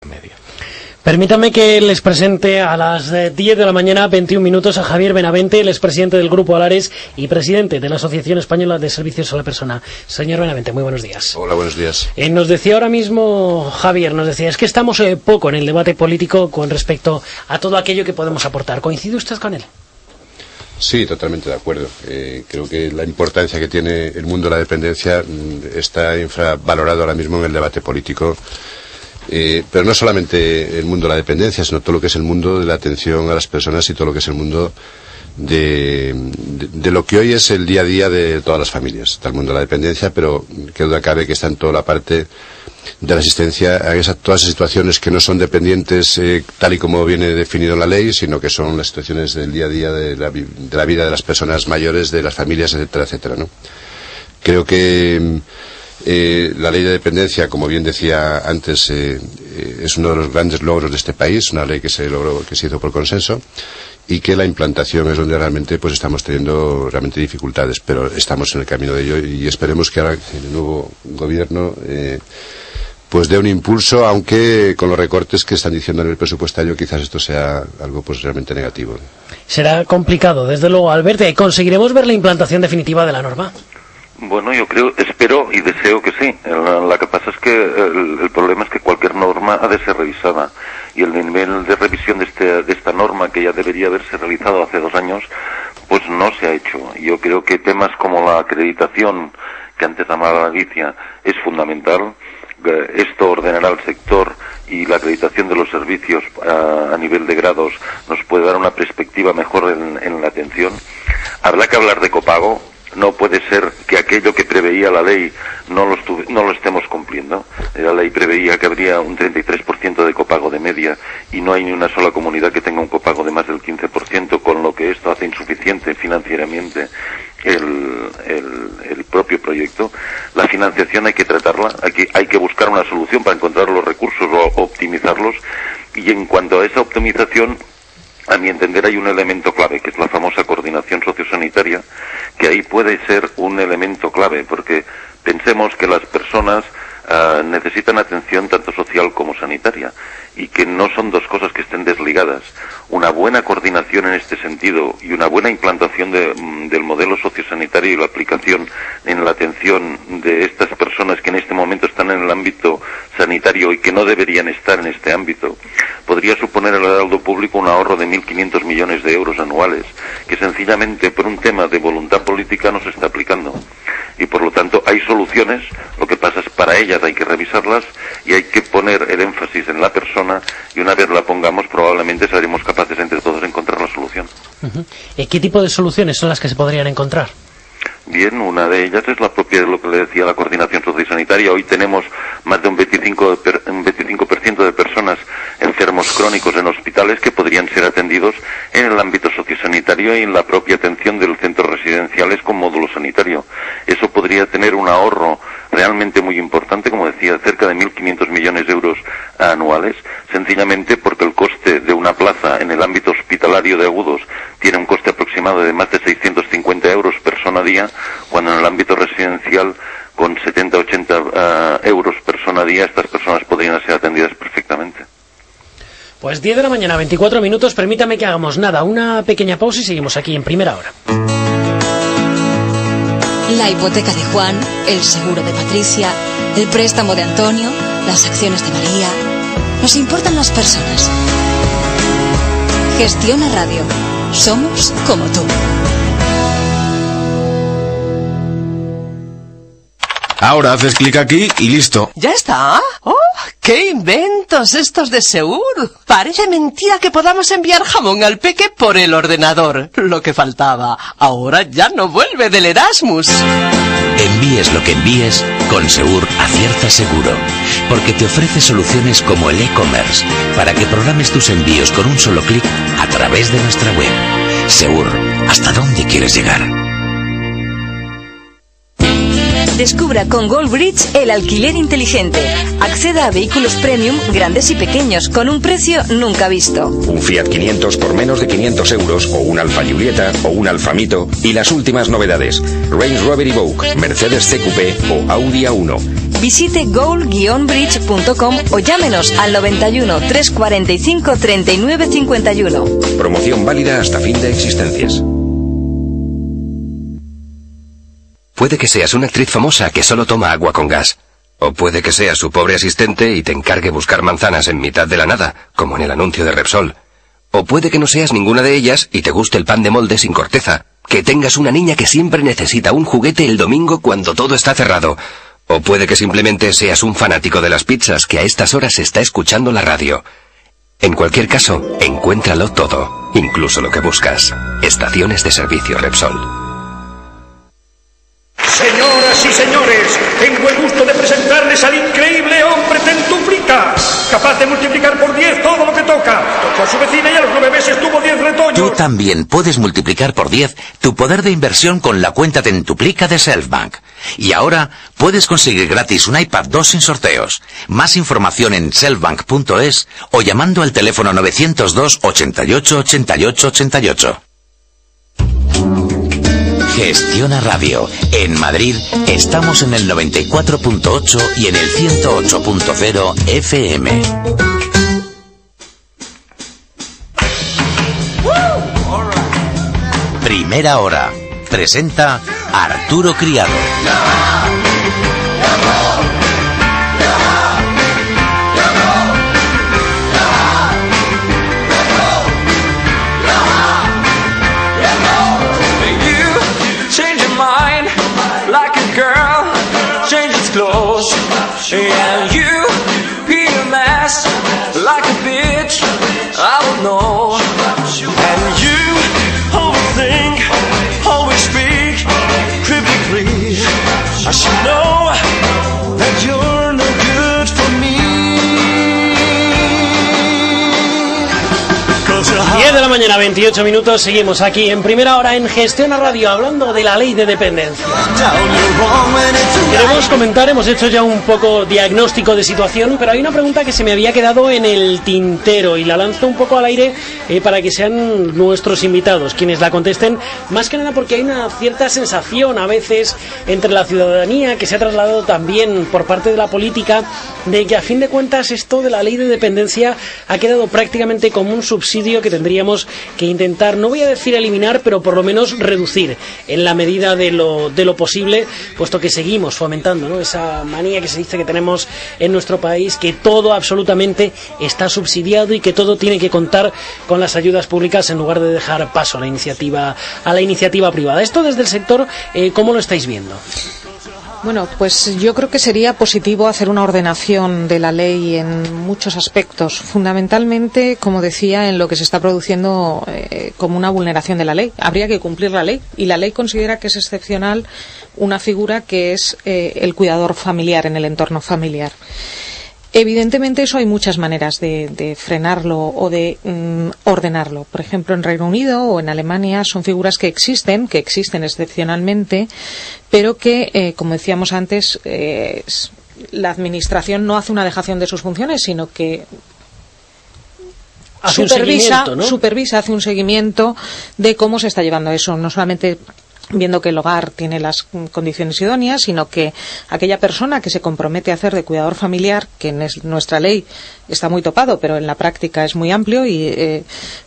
Medio. Permítanme que les presente a las 10 de la mañana, 21 minutos, a Javier Benavente, el expresidente del Grupo Alares y presidente de la Asociación Española de Servicios a la Persona. Señor Benavente, muy buenos días. Hola, buenos días. Nos decía ahora mismo Javier, es que estamos poco en el debate político con respecto a todo aquello que podemos aportar. ¿Coincide usted con él? Sí, totalmente de acuerdo. Creo que la importancia que tiene el mundo de la dependencia está infravalorado ahora mismo en el debate político. Pero no solamente el mundo de la dependencia, sino todo lo que es el mundo de la atención a las personas y todo lo que es el mundo de lo que hoy es el día a día de todas las familias. Está el mundo de la dependencia, pero que duda cabe que está en toda la parte de la asistencia a todas esas situaciones que no son dependientes tal y como viene definido en la ley, sino que son las situaciones del día a día de la vida de las personas mayores, de las familias, etcétera, etcétera, ¿no? Creo que la ley de dependencia, como bien decía antes, es uno de los grandes logros de este país, una ley que se hizo por consenso, y que la implantación es donde realmente pues estamos teniendo realmente dificultades, pero estamos en el camino de ello y esperemos que ahora el nuevo gobierno pues dé un impulso, aunque con los recortes que están diciendo en el presupuestario quizás esto sea algo pues realmente negativo. Será complicado, desde luego, Alberto. ¿Conseguiremos ver la implantación definitiva de la norma? Bueno, yo espero y deseo que sí. La que pasa es que el problema es que cualquier norma ha de ser revisada y el nivel de revisión de esta norma, que ya debería haberse realizado hace 2 años, pues no se ha hecho. Yo creo que temas como la acreditación, que antes llamaba Alicia, es fundamental. Esto ordenará el sector y la acreditación de los servicios a nivel de grados nos puede dar una perspectiva mejor en la atención. Habrá que hablar de copago. No puede ser que aquello que preveía la ley no lo estemos cumpliendo. La ley preveía que habría un 33% de copago de media y no hay ni una sola comunidad que tenga un copago de más del 15%, con lo que esto hace insuficiente financieramente el propio proyecto. La financiación hay que tratarla, hay que buscar una solución para encontrar los recursos o optimizarlos, y en cuanto a esa optimización, a mi entender hay un elemento clave, que es la famosa coordinación sociosanitaria, que ahí puede ser un elemento clave, porque pensemos que las personas necesitan atención tanto social como sanitaria, y que no son dos cosas que estén desligadas. Una buena coordinación en este sentido y una buena implantación del modelo sociosanitario y la aplicación en la atención de estas personas que en este momento están en el ámbito sanitario y que no deberían estar en este ámbito, podría suponer al heraldo público un ahorro de 1.500 millones de euros anuales, que sencillamente por un tema de voluntad política no se está aplicando. Y por lo tanto hay soluciones, lo que pasa es que para ellas hay que revisarlas y hay que poner el énfasis en la persona, y una vez la pongamos probablemente seremos capaces entre todos de encontrar la solución. ¿Qué tipo de soluciones son las que se podrían encontrar? Bien, una de ellas es la propia, lo que le decía, la coordinación sociosanitaria. Hoy tenemos más de un 25% de personas enfermos crónicos en hospitales que podrían ser atendidos en el ámbito sociosanitario y en la propia atención de los centros residenciales con módulo sanitario. Eso podría tener un ahorro realmente muy importante, como decía, cerca de 1.500 millones de euros anuales, sencillamente porque el coste de una plaza en el ámbito hospitalario de agudos tiene un coste aproximado de más de 650 euros persona día, cuando en el ámbito residencial con 70-80 euros persona día estas personas podrían ser atendidas perfectamente. Pues 10 de la mañana, 24 minutos, permítame que hagamos una pequeña pausa y seguimos aquí en Primera Hora. La hipoteca de Juan, el seguro de Patricia, el préstamo de Antonio, las acciones de María. Nos importan las personas. Gestiona Radio. Somos como tú. Ahora haces clic aquí y listo. ¿Ya está? ¡Oh, qué inventos estos de Seur! Parece mentira que podamos enviar jamón al peque por el ordenador. Lo que faltaba. Ahora ya no vuelve del Erasmus. Envíes lo que envíes, con Seur acierta seguro. Porque te ofrece soluciones como el e-commerce, para que programes tus envíos con un solo clic a través de nuestra web. Seur, ¿hasta dónde quieres llegar? Descubra con Goldbridge el alquiler inteligente. Acceda a vehículos premium, grandes y pequeños, con un precio nunca visto. Un Fiat 500 por menos de 500 euros, o un Alfa Giulietta, o un Alfa Mito, y las últimas novedades: Range Rover Evoque, Mercedes CQP o Audi A1. Visite gold-bridge.com o llámenos al 91 345 39 51. Promoción válida hasta fin de existencias. Puede que seas una actriz famosa que solo toma agua con gas. O puede que seas su pobre asistente y te encargue buscar manzanas en mitad de la nada, como en el anuncio de Repsol. O puede que no seas ninguna de ellas y te guste el pan de molde sin corteza. Que tengas una niña que siempre necesita un juguete el domingo cuando todo está cerrado. O puede que simplemente seas un fanático de las pizzas que a estas horas está escuchando la radio. En cualquier caso, encuéntralo todo, incluso lo que buscas. Estaciones de servicio Repsol. Señoras y señores, tengo el gusto de presentarles al increíble hombre Tentuflita, capaz de multiplicar por 10 todo lo que toca. Tocó a su vecina y a los 9 meses tuvo 10 retoños. Tú también puedes multiplicar por 10 tu poder de inversión con la cuenta Tentuplica de Selfbank. Y ahora puedes conseguir gratis un iPad 2 sin sorteos. Más información en selfbank.es o llamando al teléfono 902 88 88 88. Gestiona Radio. En Madrid estamos en el 94.8 y en el 108.0 FM. Primera hora. Presenta Arturo Criado. Clothes, and you be a mess like a bitch. I would know, and you always think, always speak cryptically. I should know that you're no good for me. 10 de la mañana, 28 minutos, seguimos aquí en Primera Hora en Gestiona Radio hablando de la ley de dependencia. Queremos comentar, hemos hecho ya un poco diagnóstico de situación, pero hay una pregunta que se me había quedado en el tintero y la lanzo un poco al aire para que sean nuestros invitados quienes la contesten, más que nada porque hay una cierta sensación a veces entre la ciudadanía que se ha trasladado también por parte de la política de que a fin de cuentas esto de la ley de dependencia ha quedado prácticamente como un subsidio que tendríamos que intentar, no voy a decir eliminar, pero por lo menos reducir en la medida de lo posible, puesto que seguimos fomentando, ¿no?, esa manía que se dice que tenemos en nuestro país, que todo absolutamente está subsidiado y que todo tiene que contar con las ayudas públicas en lugar de dejar paso a la iniciativa privada. Esto desde el sector, ¿cómo lo estáis viendo? Bueno, pues yo creo que sería positivo hacer una ordenación de la ley en muchos aspectos, fundamentalmente, como decía, en lo que se está produciendo como una vulneración de la ley. Habría que cumplir la ley, y la ley considera que es excepcional una figura que es el cuidador familiar en el entorno familiar. Evidentemente eso hay muchas maneras de frenarlo o de ordenarlo. Por ejemplo, en Reino Unido o en Alemania son figuras que existen excepcionalmente, pero que, como decíamos antes, la administración no hace una dejación de sus funciones, sino que supervisa, hace un seguimiento de cómo se está llevando eso, no solamente viendo que el hogar tiene las condiciones idóneas, sino que aquella persona que se compromete a hacer de cuidador familiar, que en nuestra ley está muy topado, pero en la práctica es muy amplio, y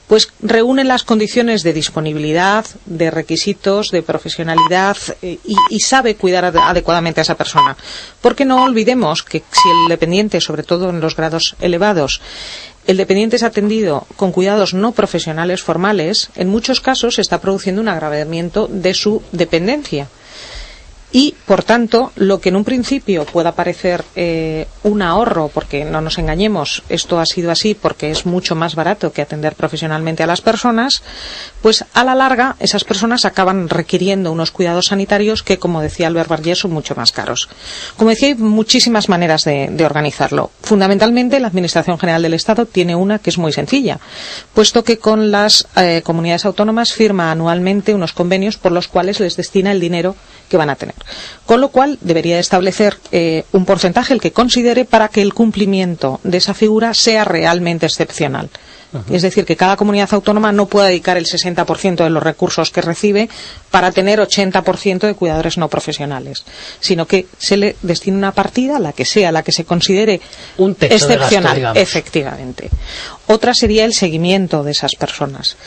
pues reúne las condiciones de disponibilidad, de requisitos, de profesionalidad, y sabe cuidar adecuadamente a esa persona. Porque no olvidemos que si el dependiente, sobre todo en los grados elevados, el dependiente es atendido con cuidados no profesionales formales, en muchos casos se está produciendo un agravamiento de su dependencia. Y, por tanto, lo que en un principio pueda parecer un ahorro, porque no nos engañemos, esto ha sido así porque es mucho más barato que atender profesionalmente a las personas, pues a la larga esas personas acaban requiriendo unos cuidados sanitarios que, como decía Albert Barrier, son mucho más caros. Como decía, hay muchísimas maneras de organizarlo. Fundamentalmente, la Administración General del Estado tiene una que es muy sencilla, puesto que con las comunidades autónomas firma anualmente unos convenios por los cuales les destina el dinero que van a tener. Con lo cual debería establecer un porcentaje, el que considere, para que el cumplimiento de esa figura sea realmente excepcional. Es decir, que cada comunidad autónoma no pueda dedicar el 60% de los recursos que recibe para tener 80% de cuidadores no profesionales, sino que se le destine una partida, la que sea, la que se considere un techo excepcional, de gasto, efectivamente. Otra sería el seguimiento de esas personas.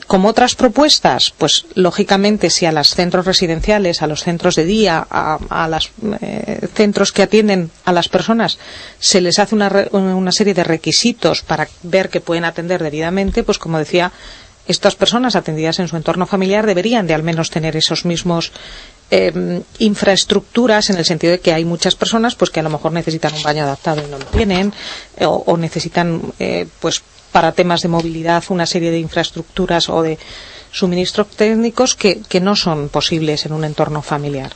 Como otras propuestas, pues lógicamente si a los centros residenciales, a los centros de día, a los centros que atienden a las personas se les hace una serie de requisitos para ver que pueden atender debidamente, pues como decía, estas personas atendidas en su entorno familiar deberían de al menos tener esos mismos infraestructuras, en el sentido de que hay muchas personas pues que a lo mejor necesitan un baño adaptado y no lo tienen, o necesitan pues para temas de movilidad una serie de infraestructuras o de suministros técnicos que no son posibles en un entorno familiar.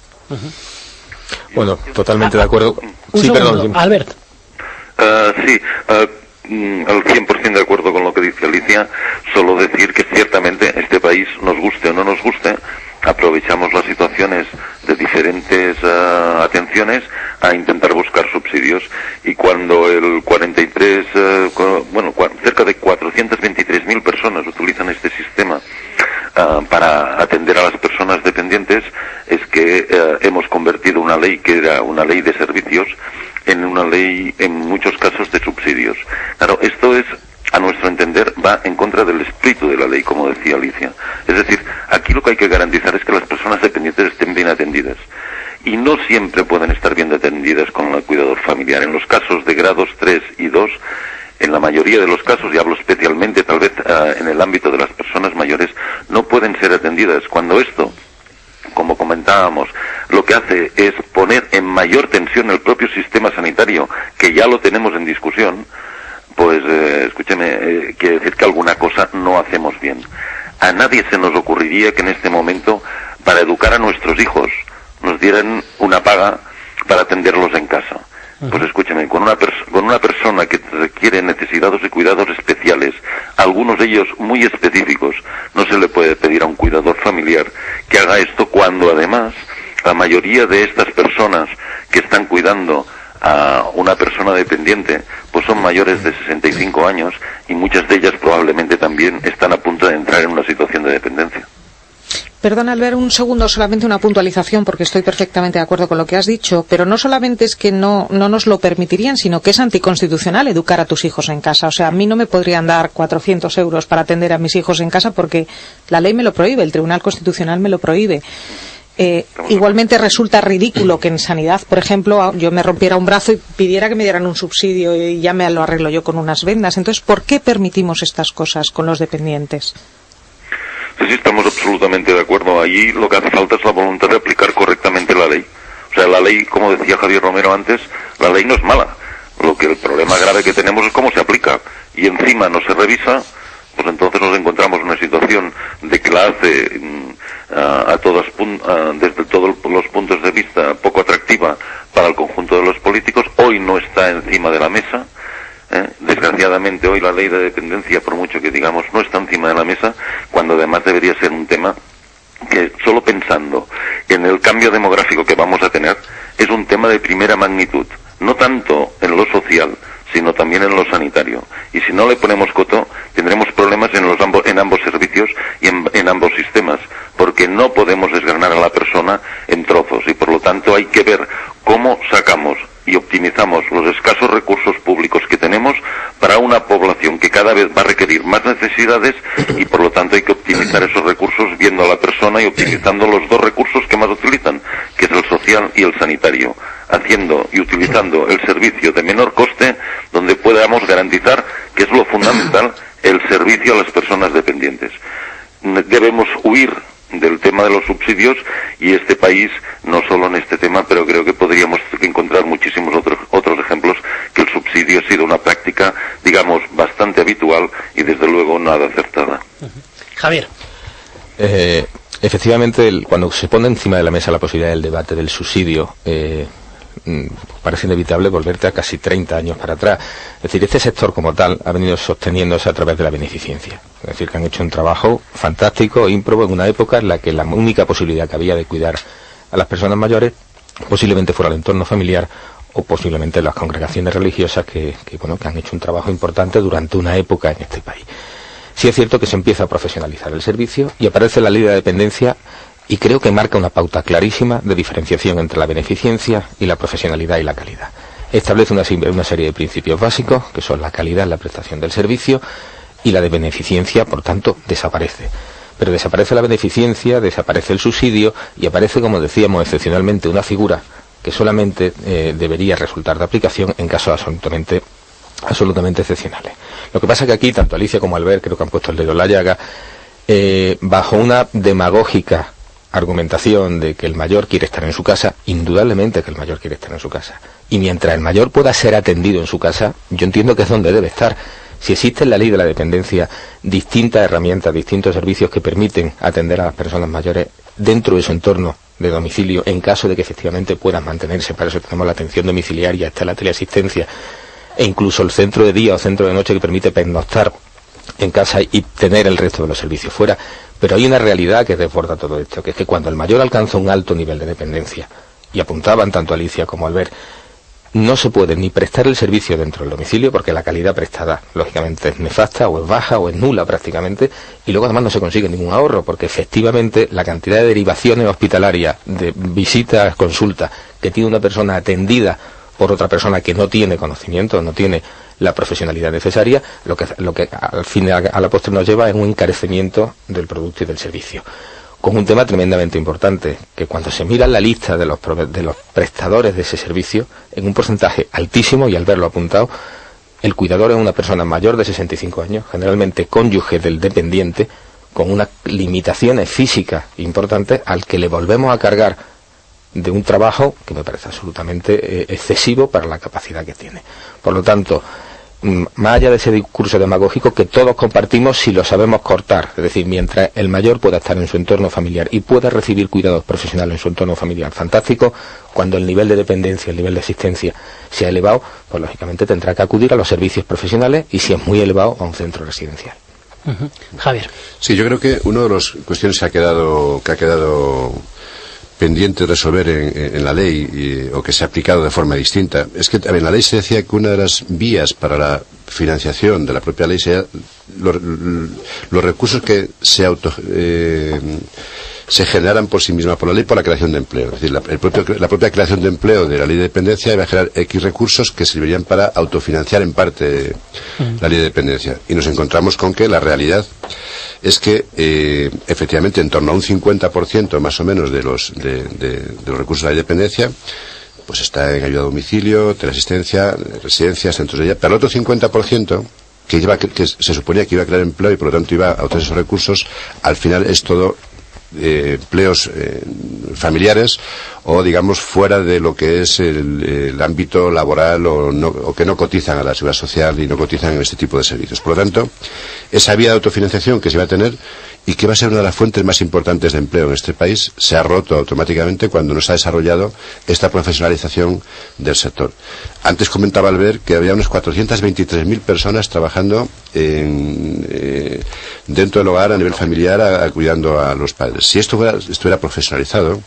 Bueno, totalmente de acuerdo. Sí, perdón, Albert. Sí, al 100% de acuerdo con lo que dice Alicia. Solo decir que ciertamente este país, nos guste o no nos guste, aprovechamos las situaciones de diferentes atenciones a intentar buscar subsidios, y cuando el 43, cerca de 423.000 personas utilizan este sistema para atender a las personas dependientes, es que hemos convertido una ley que era una ley de servicios en una ley, en muchos casos, de subsidios. Claro, esto es, a nuestro entender, va en contra del espíritu de la ley, como decía Alicia. Es decir, aquí lo que hay que garantizar es que las personas dependientes estén bien atendidas. Y no siempre pueden estar bien atendidas con el cuidador familiar. En los casos de grados 3 y 2, en la mayoría de los casos, y hablo especialmente tal vez en el ámbito de las personas mayores, no pueden ser atendidas. Cuando esto, como comentábamos, lo que hace es poner en mayor tensión el propio sistema sanitario, que ya lo tenemos en discusión, pues escúcheme, quiere decir que alguna cosa no hacemos bien. A nadie se nos ocurriría que en este momento, para educar a nuestros hijos, nos dieran una paga para atenderlos en casa. Pues escúcheme, con una persona que requiere necesidades y cuidados especiales, algunos de ellos muy específicos, no se le puede pedir a un cuidador familiar que haga esto, cuando además la mayoría de estas personas que están cuidando a una persona dependiente pues son mayores de 65 años, y muchas de ellas probablemente también están a punto de entrar en una situación de dependencia. Perdón, Albert, un segundo, solamente una puntualización, porque estoy perfectamente de acuerdo con lo que has dicho, pero no solamente es que no nos lo permitirían, sino que es anticonstitucional educar a tus hijos en casa. O sea, a mí no me podrían dar 400 euros para atender a mis hijos en casa, porque la ley me lo prohíbe, el Tribunal Constitucional me lo prohíbe. Igualmente resulta ridículo que en sanidad, por ejemplo, yo me rompiera un brazo y pidiera que me dieran un subsidio y ya me lo arreglo yo con unas vendas. Entonces, ¿por qué permitimos estas cosas con los dependientes? Sí, estamos absolutamente de acuerdo. Allí lo que hace falta es la voluntad de aplicar correctamente la ley. O sea, la ley, como decía Javier Romero antes, la ley no es mala. Lo que el problema grave que tenemos es cómo se aplica. Y encima no se revisa, pues entonces nos encontramos en una situación de que la hace desde todos los puntos de vista poco atractiva para el conjunto de los políticos. Hoy no está encima de la mesa. Desgraciadamente hoy la ley de dependencia, por mucho que digamos, no está encima de la mesa, cuando además debería ser un tema que, solo pensando en el cambio demográfico que vamos a tener, es un tema de primera magnitud, no tanto en lo social, sino también en lo sanitario. Y si no le ponemos coto, tendremos problemas en ambos servicios y en ambos sistemas, porque no podemos desgranar a la persona en trozos, y por lo tanto hay que ver cómo sacamos y optimizamos los escasos recursos públicos que tenemos para una población que cada vez va a requerir más necesidades, y por lo tanto hay que optimizar esos recursos viendo a la persona y optimizando los dos recursos que más utilizan, que es el social y el sanitario, haciendo y utilizando el servicio de menor coste, donde podamos garantizar, que es lo fundamental, el servicio a las personas dependientes. Debemos huir del tema de los subsidios, y este país, no solo en este tema, pero creo que podríamos encontrar muchísimos otros ejemplos, que el subsidio ha sido una práctica, digamos, bastante habitual y desde luego nada acertada. Javier. Efectivamente, cuando se pone encima de la mesa la posibilidad del debate del subsidio, parece inevitable volverte a casi 30 años para atrás. Es decir, este sector como tal ha venido sosteniéndose a través de la beneficencia. Es decir, que han hecho un trabajo fantástico, ímprobo, en una época en la que la única posibilidad que había de cuidar a las personas mayores posiblemente fuera el entorno familiar o posiblemente las congregaciones religiosas que han hecho un trabajo importante durante una época en este país. Sí es cierto que se empieza a profesionalizar el servicio y aparece la ley de la dependencia, y creo que marca una pauta clarísima de diferenciación entre la beneficencia y la profesionalidad y la calidad. Establece una serie de principios básicos, que son la calidad en la prestación del servicio, y la de beneficencia, por tanto, desaparece. Pero desaparece la beneficencia, desaparece el subsidio, y aparece, como decíamos, excepcionalmente una figura que solamente debería resultar de aplicación en casos absolutamente excepcionales. Lo que pasa es que aquí, tanto Alicia como Albert, creo que han puesto el dedo en la llaga, bajo una demagógica argumentación de que el mayor quiere estar en su casa, indudablemente que el mayor quiere estar en su casa. Y mientras el mayor pueda ser atendido en su casa, yo entiendo que es donde debe estar. Si existe en la ley de la dependencia distintas herramientas, distintos servicios que permiten atender a las personas mayores dentro de su entorno de domicilio, en caso de que efectivamente puedan mantenerse, para eso tenemos la atención domiciliaria, está la teleasistencia, e incluso el centro de día o centro de noche que permite pernoctar en casa y tener el resto de los servicios fuera. Pero hay una realidad que desborda todo esto, que es que cuando el mayor alcanza un alto nivel de dependencia, y apuntaban tanto Alicia como Albert, no se puede ni prestar el servicio dentro del domicilio, porque la calidad prestada lógicamente es nefasta, o es baja, o es nula prácticamente, y luego además no se consigue ningún ahorro, porque efectivamente la cantidad de derivaciones hospitalarias, de visitas, consultas, que tiene una persona atendida por otra persona que no tiene conocimiento, no tiene la profesionalidad necesaria, lo que al fin a la postre nos lleva es un encarecimiento del producto y del servicio. Con un tema tremendamente importante, que cuando se mira la lista de los prestadores de ese servicio, en un porcentaje altísimo, y al verlo apuntado, el cuidador es una persona mayor de 65 años, generalmente cónyuge del dependiente, con unas limitaciones físicas importantes, al que le volvemos a cargar de un trabajo que me parece absolutamente excesivo para la capacidad que tiene. Por lo tanto, más allá de ese discurso demagógico que todos compartimos si lo sabemos cortar, es decir, mientras el mayor pueda estar en su entorno familiar y pueda recibir cuidados profesionales en su entorno familiar, fantástico. Cuando el nivel de dependencia, el nivel de asistencia sea elevado, pues lógicamente tendrá que acudir a los servicios profesionales, y si es muy elevado, a un centro residencial. Javier. Sí, yo creo que una de las cuestiones que ha quedado pendiente de resolver en la ley, o que se ha aplicado de forma distinta, es que en la ley se decía que una de las vías para la financiación de la propia ley sea los recursos que se generaran por sí misma por la ley, por la creación de empleo. Es decir, la propia creación de empleo de la ley de dependencia iba a generar X recursos que servirían para autofinanciar en parte la ley de dependencia. Y nos encontramos con que la realidad es que efectivamente en torno a un 50% más o menos de los recursos de la ley de dependencia pues está en ayuda a domicilio, teleasistencia, residencias, centros de día, pero el otro 50% que se suponía que iba a crear empleo y por lo tanto iba a obtener esos recursos, al final es todo empleos familiares, o digamos fuera de lo que es el ámbito laboral, o que no cotizan a la seguridad social y no cotizan en este tipo de servicios. Por lo tanto, esa vía de autofinanciación que se va a tener y que va a ser una de las fuentes más importantes de empleo en este país se ha roto automáticamente cuando no se ha desarrollado esta profesionalización del sector. Antes comentaba Albert que había unas 423.000 personas trabajando dentro del hogar a nivel familiar, cuidando a los padres. Si esto estuviera profesionalizado,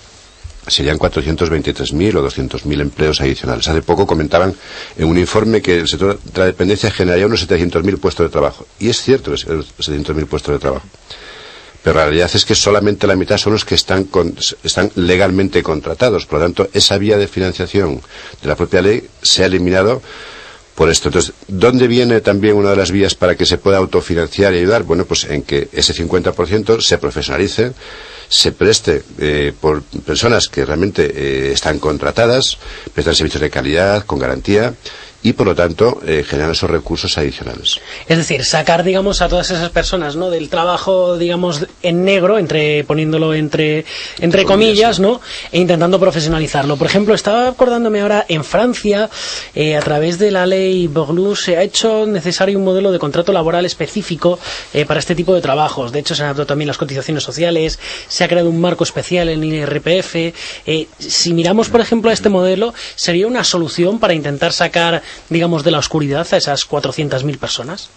serían 423.000 o 200.000 empleos adicionales. Hace poco comentaban en un informe que el sector de la dependencia generaría unos 700.000 puestos de trabajo. Y es cierto, 700.000 puestos de trabajo. Pero la realidad es que solamente la mitad son los que están legalmente contratados. Por lo tanto, esa vía de financiación de la propia ley se ha eliminado por esto. Entonces, ¿dónde viene también una de las vías para que se pueda autofinanciar y ayudar? Bueno, pues en que ese 50% se profesionalice, se preste por personas que realmente están contratadas, prestan servicios de calidad, con garantía, y por lo tanto generan esos recursos adicionales. Es decir, sacar, digamos, a todas esas personas, ¿no?, del trabajo, digamos, en negro, poniéndolo entre comillas, ¿no?, e intentando profesionalizarlo. Por ejemplo, estaba acordándome ahora, en Francia, a través de la ley Bourlou, se ha hecho necesario un modelo de contrato laboral específico para este tipo de trabajos. De hecho, se han adaptado también las cotizaciones sociales, se ha creado un marco especial en el IRPF. Si miramos, por ejemplo, a este modelo, sería una solución para intentar sacar, digamos, de la oscuridad a esas 400.000 personas.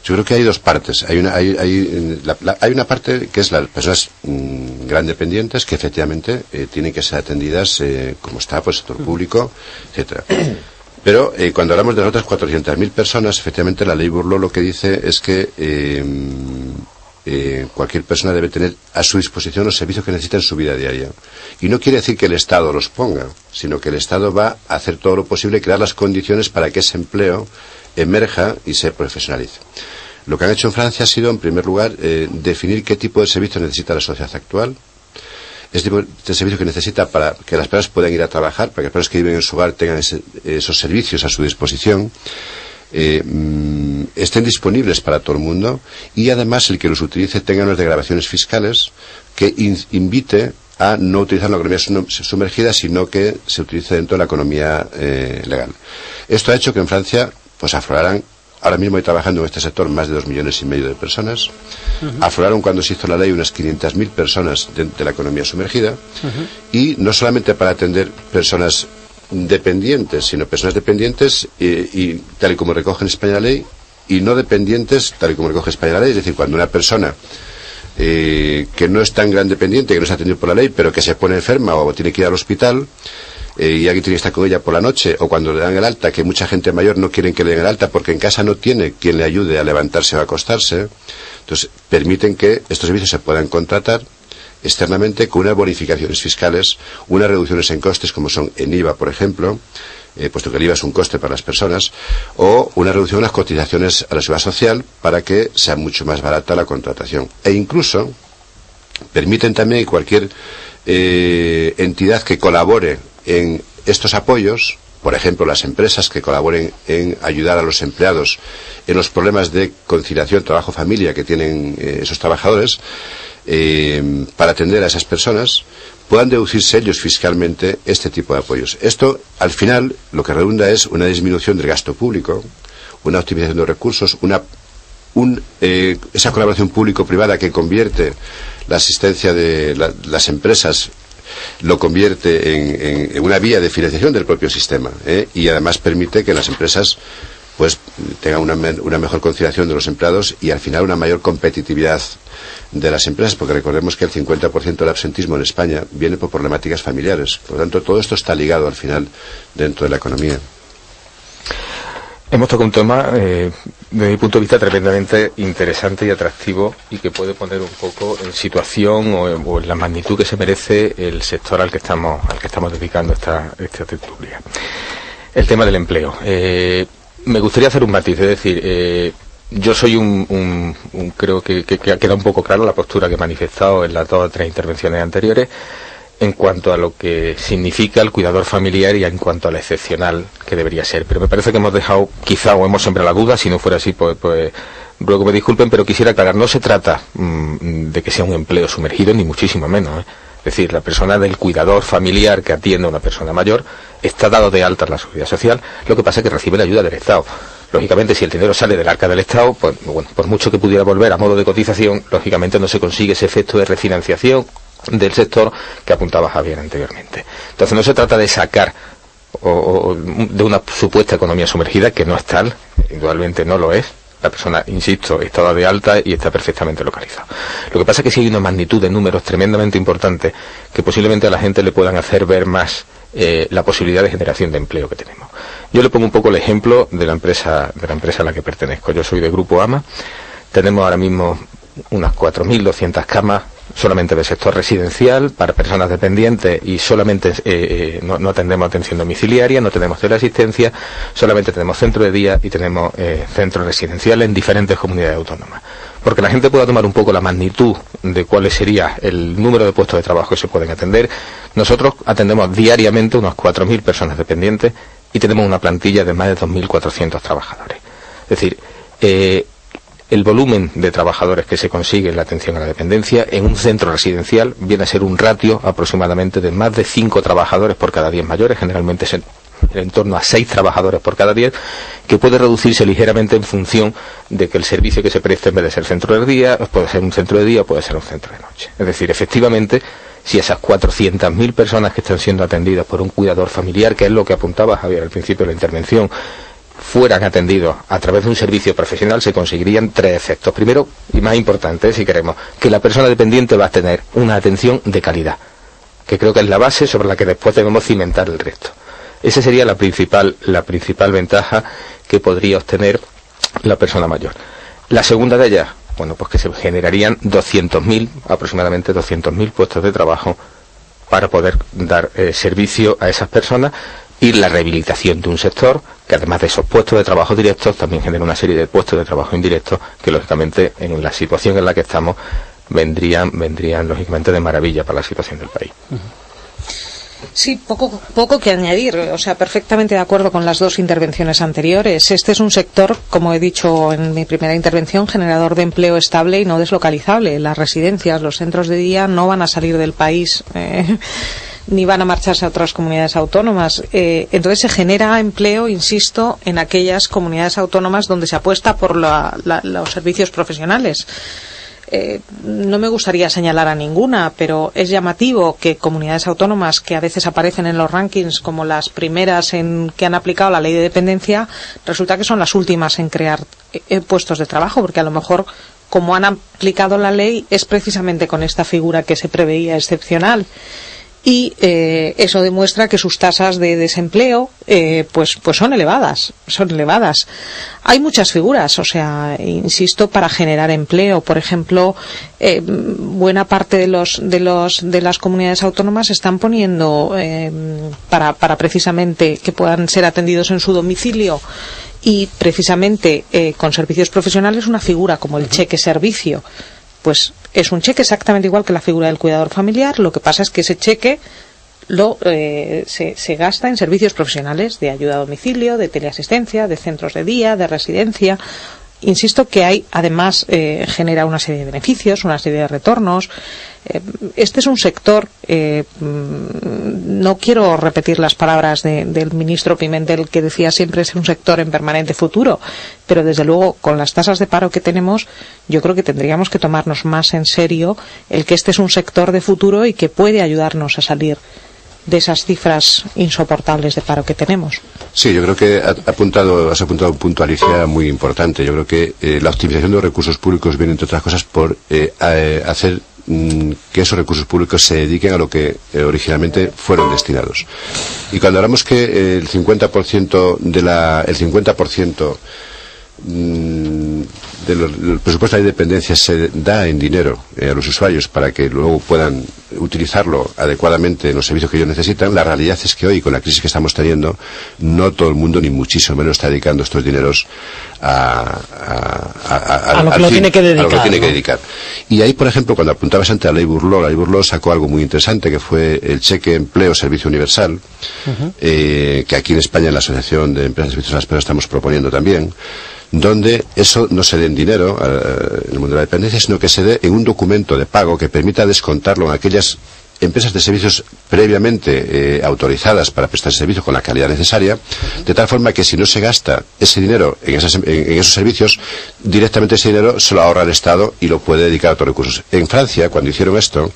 Yo creo que hay dos partes. Hay una parte que es las personas gran dependientes que efectivamente tienen que ser atendidas como está, pues sector público, etcétera. Pero cuando hablamos de las otras 400.000 personas, efectivamente la ley Burló lo que dice es que cualquier persona debe tener a su disposición los servicios que necesita en su vida diaria. Y no quiere decir que el Estado los ponga, sino que el Estado va a hacer todo lo posible, crear las condiciones para que ese empleo emerja y se profesionalice. Lo que han hecho en Francia ha sido, en primer lugar, definir qué tipo de servicio necesita la sociedad actual, ese tipo de servicio que necesita para que las personas puedan ir a trabajar, para que las personas que viven en su hogar tengan esos servicios a su disposición, estén disponibles para todo el mundo, y además el que los utilice tenga unas desgravaciones fiscales que invite a no utilizar la economía sumergida, sino que se utilice dentro de la economía legal. Esto ha hecho que en Francia pues afloraran, ahora mismo hay trabajando en este sector más de 2,5 millones de personas. Afloraron cuando se hizo la ley unas 500.000 personas de la economía sumergida, y no solamente para atender personas dependientes, sino personas dependientes y tal y como recoge en España la ley, y no dependientes tal y como recoge España la ley. Es decir, cuando una persona que no es tan gran dependiente, que no es atendido por la ley, pero que se pone enferma o tiene que ir al hospital, y alguien tiene que estar con ella por la noche, o cuando le dan el alta, que mucha gente mayor no quieren que le den el alta porque en casa no tiene quien le ayude a levantarse o a acostarse, entonces permiten que estos servicios se puedan contratar externamente con unas bonificaciones fiscales, unas reducciones en costes como son en IVA, por ejemplo, puesto que el IVA es un coste para las personas, o una reducción en las cotizaciones a la seguridad social para que sea mucho más barata la contratación. E incluso permiten también que cualquier entidad que colabore en estos apoyos, por ejemplo las empresas que colaboren en ayudar a los empleados en los problemas de conciliación trabajo-familia que tienen esos trabajadores, para atender a esas personas, puedan deducirse ellos fiscalmente este tipo de apoyos. Esto, al final, lo que redunda es una disminución del gasto público, una optimización de recursos, esa colaboración público-privada que convierte la asistencia de las empresas, lo convierte en una vía de financiación del propio sistema, y además permite que las empresas pues tengan una mejor conciliación de los empleados y al final una mayor competitividad de las empresas, porque recordemos que el 50% del absentismo en España viene por problemáticas familiares. Por lo tanto, todo esto está ligado al final dentro de la economía. Hemos tocado un tema, desde mi punto de vista, tremendamente interesante y atractivo, y que puede poner un poco en situación o en la magnitud que se merece el sector al que estamos dedicando esta tertulia. El tema del empleo. Me gustaría hacer un matiz, es decir, yo soy creo que ha quedado un poco claro la postura que he manifestado en las 2 o 3 intervenciones anteriores en cuanto a lo que significa el cuidador familiar y en cuanto a lo excepcional que debería ser. Pero me parece que hemos dejado, quizá, o hemos sembrado la duda. Si no fuera así, pues ruego que me disculpen, pero quisiera aclarar, no se trata de que sea un empleo sumergido, ni muchísimo menos, Es decir, la persona del cuidador familiar que atiende a una persona mayor está dado de alta en la seguridad social, lo que pasa es que recibe la ayuda del Estado. Lógicamente, si el dinero sale del arca del Estado, pues bueno, por mucho que pudiera volver a modo de cotización, lógicamente no se consigue ese efecto de refinanciación del sector que apuntaba Javier anteriormente. Entonces no se trata de sacar o de una supuesta economía sumergida, que no es tal, indudablemente no lo es. La persona, insisto, está dada de alta y está perfectamente localizada. Lo que pasa es que sí hay una magnitud de números tremendamente importante que posiblemente a la gente le puedan hacer ver más la posibilidad de generación de empleo que tenemos. Yo le pongo un poco el ejemplo de la empresa a la que pertenezco. Yo soy de Grupo AMA. Tenemos ahora mismo unas 4.200 camas solamente del sector residencial para personas dependientes, y solamente no atendemos atención domiciliaria, no tenemos teleasistencia, solamente tenemos centro de día y tenemos centros residenciales en diferentes comunidades autónomas. Porque la gente pueda tomar un poco la magnitud de cuál sería el número de puestos de trabajo que se pueden atender, nosotros atendemos diariamente unas 4.000 personas dependientes y tenemos una plantilla de más de 2.400 trabajadores. Es decir, el volumen de trabajadores que se consigue en la atención a la dependencia en un centro residencial viene a ser un ratio aproximadamente de más de 5 trabajadores por cada 10 mayores, generalmente es en torno a 6 trabajadores por cada 10, que puede reducirse ligeramente en función de que el servicio que se preste, en vez de ser centro de día, puede ser un centro de día o puede ser un centro de noche. Es decir, efectivamente, si esas 400.000 personas que están siendo atendidas por un cuidador familiar, que es lo que apuntaba Javier al principio de la intervención, fueran atendidos a través de un servicio profesional, se conseguirían 3 efectos. Primero, y más importante, si queremos, que la persona dependiente va a tener una atención de calidad, que creo que es la base sobre la que después debemos cimentar el resto. Esa sería la principal ventaja que podría obtener la persona mayor. La segunda de ellas, bueno, pues que se generarían aproximadamente 200.000 puestos de trabajo para poder dar servicio a esas personas, y la rehabilitación de un sector que, además de esos puestos de trabajo directos, también genera una serie de puestos de trabajo indirectos que, lógicamente, en la situación en la que estamos, vendrían lógicamente de maravilla para la situación del país. Sí, poco que añadir. O sea, perfectamente de acuerdo con las dos intervenciones anteriores. Este es un sector, como he dicho en mi primera intervención, generador de empleo estable y no deslocalizable. Las residencias, los centros de día no van a salir del país ni van a marcharse a otras comunidades autónomas. Entonces se genera empleo, insisto, en aquellas comunidades autónomas donde se apuesta por los servicios profesionales. No me gustaría señalar a ninguna, pero es llamativo que comunidades autónomas que a veces aparecen en los rankings como las primeras que han aplicado la ley de dependencia, resulta que son las últimas en crear puestos de trabajo, porque a lo mejor, como han aplicado la ley, es precisamente con esta figura que se preveía excepcional. Y eso demuestra que sus tasas de desempleo pues son elevadas. Hay muchas figuras, o sea, insisto, para generar empleo. Por ejemplo, buena parte de las comunidades autónomas están poniendo para precisamente que puedan ser atendidos en su domicilio y precisamente con servicios profesionales una figura como el cheque servicio. Pues es un cheque exactamente igual que la figura del cuidador familiar. Lo que pasa es que ese cheque se gasta en servicios profesionales de ayuda a domicilio, de teleasistencia, de centros de día, de residencia. Insisto que además genera una serie de beneficios, una serie de retornos. Este es un sector, no quiero repetir las palabras del ministro Pimentel, que decía siempre es un sector en permanente futuro, pero desde luego con las tasas de paro que tenemos, yo creo que tendríamos que tomarnos más en serio el que este es un sector de futuro y que puede ayudarnos a salir de esas cifras insoportables de paro que tenemos. Sí, yo creo que has apuntado un punto, Alicia, muy importante. Yo creo que la optimización de los recursos públicos viene, entre otras cosas, por hacer que esos recursos públicos se dediquen a lo que originalmente fueron destinados. Y cuando hablamos que el 50% del presupuesto de dependencia se da en dinero a los usuarios para que luego puedan utilizarlo adecuadamente en los servicios que ellos necesitan, la realidad es que hoy, con la crisis que estamos teniendo, no todo el mundo, ni muchísimo menos, está dedicando estos dineros a lo que lo tiene que dedicar. Y ahí, por ejemplo, cuando apuntabas antes a la ley Burló sacó algo muy interesante, que fue el cheque empleo servicio universal, que aquí en España, en la Asociación de Empresas y Servicios a las Personas, estamos proponiendo también, donde eso no se dé en dinero en el mundo de la dependencia, sino que se dé en un documento de pago que permita descontarlo en aquellas empresas de servicios previamente autorizadas para prestar servicios con la calidad necesaria, de tal forma que si no se gasta ese dinero en esos servicios, directamente ese dinero se lo ahorra el Estado y lo puede dedicar a otros recursos. En Francia, cuando hicieron esto,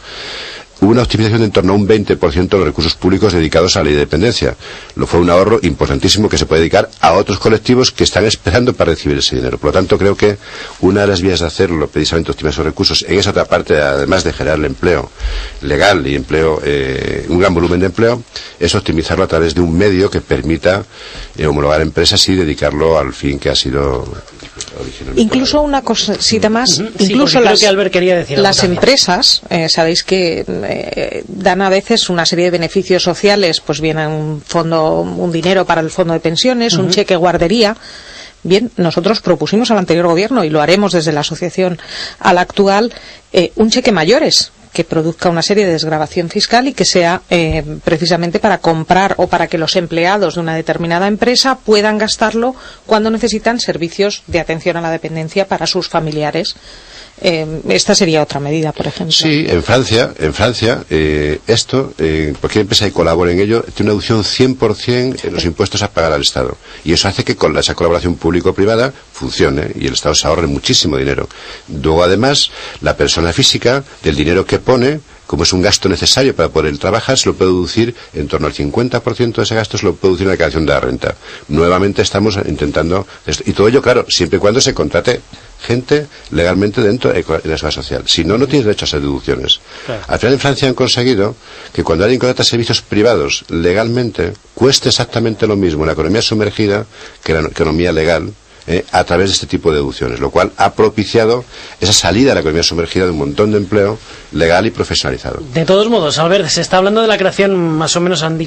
hubo una optimización de en torno a un 20% de los recursos públicos dedicados a la ley de dependencia. Lo fue un ahorro importantísimo que se puede dedicar a otros colectivos que están esperando para recibir ese dinero. Por lo tanto, creo que una de las vías de hacerlo, precisamente optimizar esos recursos, en esa otra parte, además de generar el empleo legal y un gran volumen de empleo, es optimizarlo a través de un medio que permita homologar empresas y dedicarlo al fin que ha sido originalmente. Incluso una cosita más, incluso las empresas, sabéis que dan a veces una serie de beneficios sociales, pues viene un dinero para el fondo de pensiones, un cheque guardería. Bien, nosotros propusimos al anterior gobierno, y lo haremos desde la asociación al actual, un cheque mayores, que produzca una serie de desgravación fiscal y que sea precisamente para comprar o para que los empleados de una determinada empresa puedan gastarlo cuando necesitan servicios de atención a la dependencia para sus familiares. Esta sería otra medida, por ejemplo. Sí, en Francia, cualquier empresa que colabore en ello tiene una deducción 100% en los impuestos a pagar al Estado. Y eso hace que con esa colaboración público-privada funcione y el Estado se ahorre muchísimo dinero. Luego, además, la persona física, del dinero que pone, como es un gasto necesario para poder trabajar, se lo puede deducir en torno al 50% de ese gasto, se lo puede deducir en la declaración de la renta. Nuevamente estamos intentando esto. Y todo ello, claro, siempre y cuando se contrate gente legalmente dentro de la seguridad social. Si no, no tienes derecho a esas deducciones. Claro. Al final en Francia han conseguido que cuando alguien contrata servicios privados legalmente, cueste exactamente lo mismo en la economía sumergida que la economía legal, a través de este tipo de deducciones, lo cual ha propiciado esa salida de la economía sumergida de un montón de empleo legal y profesionalizado. De todos modos, Albert, se está hablando de la creación, más o menos habéis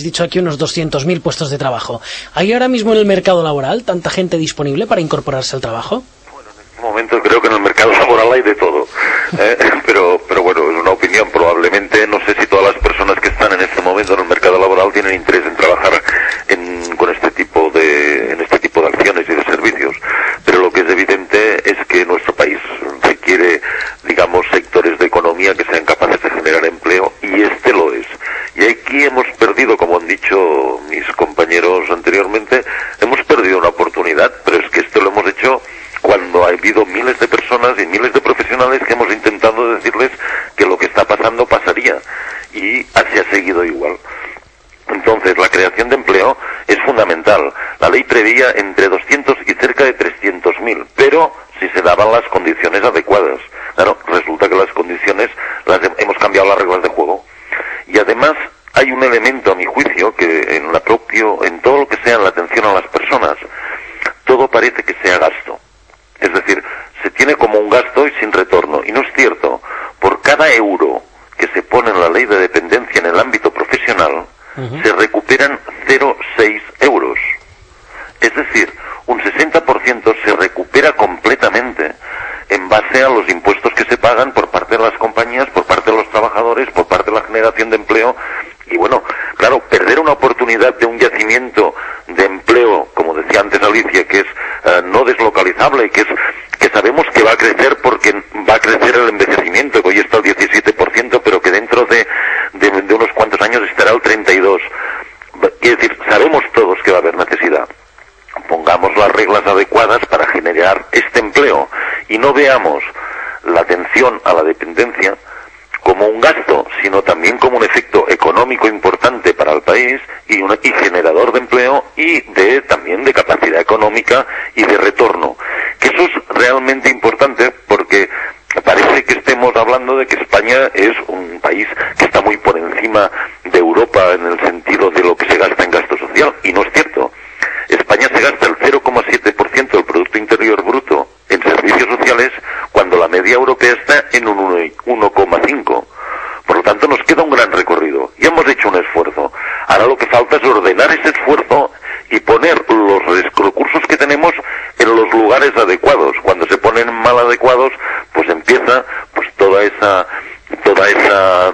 dicho aquí unos 200.000 puestos de trabajo. ¿Hay ahora mismo en el mercado laboral tanta gente disponible para incorporarse al trabajo? Bueno, en este momento creo que en el mercado laboral hay de todo, pero bueno, es una opinión. Probablemente, no sé si todas las personas que están en este momento en el mercado laboral tienen interés en trabajar en este tipo de acciones y de servicios, pero lo que es evidente es que nuestro país requiere, digamos, sectores de economía que sean capaces de generar empleo, y este lo es. Y aquí hemos perdido, como han dicho mis compañeros anteriormente, hemos perdido una oportunidad, pero es que esto lo hemos hecho cuando ha habido miles de personas y miles de profesionales que hemos intentado decirles que lo que está pasando pasaría, y así ha seguido igual. Entonces, la creación de empleo es fundamental. La ley preveía entre 200 y cerca de 300.000, pero si se daban las condiciones adecuadas. Claro, resulta que las condiciones hemos cambiado las reglas de juego. Y además hay un elemento, a mi juicio, que en todo lo que sea la atención a las personas, todo parece que sea gasto. Es decir, se tiene como un gasto y sin retorno. Y no es cierto. Por cada euro que se pone en la ley de dependencia en el ámbito profesional, se recuperan 0,6 euros. Es decir, un 60% se recupera completamente en base a los impuestos que se pagan por parte de las compañías, por parte de los trabajadores, por parte de la generación de empleo. Y bueno, claro, perder una oportunidad de un yacimiento de empleo, como decía antes Alicia, que es no deslocalizable, que sabemos que va a crecer porque va a crecer el envejecimiento, que hoy está al 17%, pero que dentro de unos cuantos años estará al 32%. Es decir, sabemos todos que va a haber necesidad. Pongamos las reglas adecuadas para generar este empleo y no veamos la atención a la dependencia como un gasto, sino también como un efecto económico importante para el país y generador de empleo y también de capacidad económica y de retorno. Que eso es realmente importante, porque parece que estemos hablando de que España es un país que está muy por encima de Europa en el sentido de lo que se gasta en gasto social, y no es cierto. España se gasta el 0,7% del Producto Interior Bruto en servicios sociales, cuando la media europea está en un 1,5%. Por lo tanto, nos queda un gran recorrido. Y hemos hecho un esfuerzo. Ahora lo que falta es ordenar ese esfuerzo y poner los recursos que tenemos en los lugares adecuados. Cuando se ponen mal adecuados, pues empieza toda esa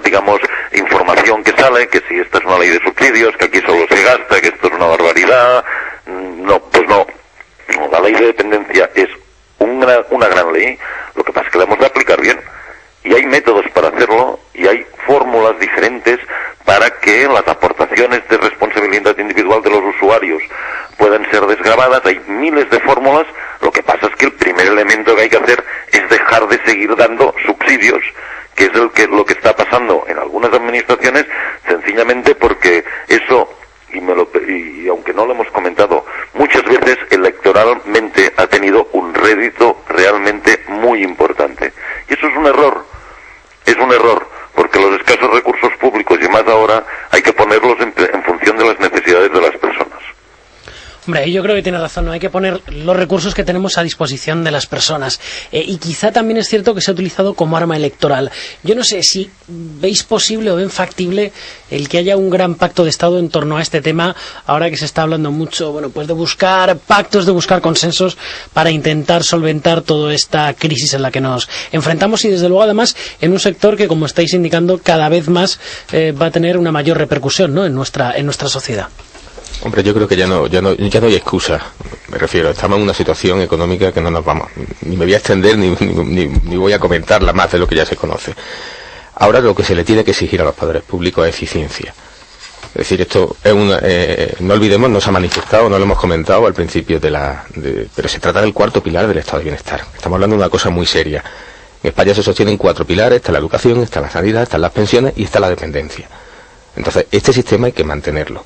digamos, información que sale, que si esta es una ley de subsidios, que aquí solo se gasta, que esto es una barbaridad. No, pues no. La ley de dependencia es una gran ley, lo que pasa es que la hemos de aplicar bien. Y hay métodos para hacerlo, y hay fórmulas diferentes para que las aportaciones de responsabilidad individual de los usuarios puedan ser desgravadas. Hay miles de fórmulas. Lo que pasa es que el primer elemento que hay que hacer es dejar de seguir dando subsidios, que es lo que está pasando en algunas administraciones, sencillamente porque eso, y aunque no lo hemos comentado, muchas veces electoralmente ha tenido un rédito realmente muy importante. Y eso es un error. Es un error, porque los escasos recursos públicos, y más ahora, hay que ponerlos en función de las necesidades de las personas. Hombre, yo creo que tiene razón, ¿no? Hay que poner los recursos que tenemos a disposición de las personas. Y quizá también es cierto que se ha utilizado como arma electoral. Yo no sé si veis posible o ven factible el que haya un gran pacto de Estado en torno a este tema, ahora que se está hablando mucho, bueno, pues de buscar pactos, de buscar consensos para intentar solventar toda esta crisis en la que nos enfrentamos, y desde luego además en un sector que, como estáis indicando, cada vez más va a tener una mayor repercusión, ¿no?, en nuestra sociedad. Hombre, yo creo que ya no hay excusa. Me refiero, estamos en una situación económica que no nos vamos. Ni me voy a extender ni voy a comentarla más de lo que ya se conoce. Ahora lo que se le tiene que exigir a los poderes públicos es eficiencia. Es decir, esto es no olvidemos, no se ha manifestado, no lo hemos comentado al principio pero se trata del cuarto pilar del estado de bienestar. Estamos hablando de una cosa muy seria. En España se sostienen 4 pilares: está la educación, está la sanidad, están las pensiones y está la dependencia. Entonces, este sistema hay que mantenerlo.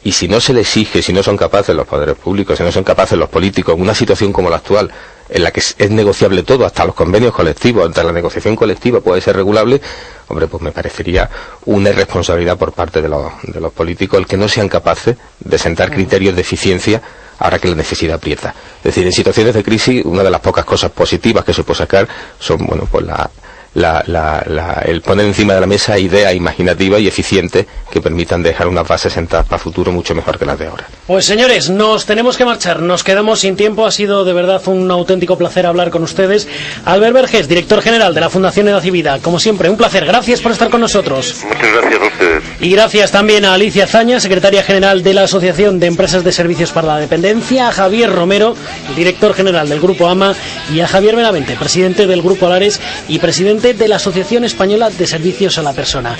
Y si no se le exige, si no son capaces los poderes públicos, si no son capaces los políticos, en una situación como la actual, en la que es negociable todo, hasta los convenios colectivos, hasta la negociación colectiva puede ser regulable, hombre, pues me parecería una irresponsabilidad por parte de los políticos el que no sean capaces de sentar criterios de eficiencia ahora que la necesidad aprieta. Es decir, en situaciones de crisis, una de las pocas cosas positivas que se puede sacar son, bueno, pues el poner encima de la mesa ideas imaginativas y eficientes que permitan dejar unas bases sentadas para el futuro mucho mejor que las de ahora. Pues señores, nos tenemos que marchar, nos quedamos sin tiempo, ha sido de verdad un auténtico placer hablar con ustedes. Albert Vergés, director general de la Fundación Edad y Vida, como siempre, un placer, gracias por estar con nosotros. Muchas gracias a ustedes. Y gracias también a Alicia Zaña, secretaria general de la Asociación de Empresas de Servicios para la Dependencia, a Javier Romero, director general del Grupo AMA, y a Javier Benavente, presidente del Grupo Alares y presidente de la Asociación Española de Servicios a la Persona.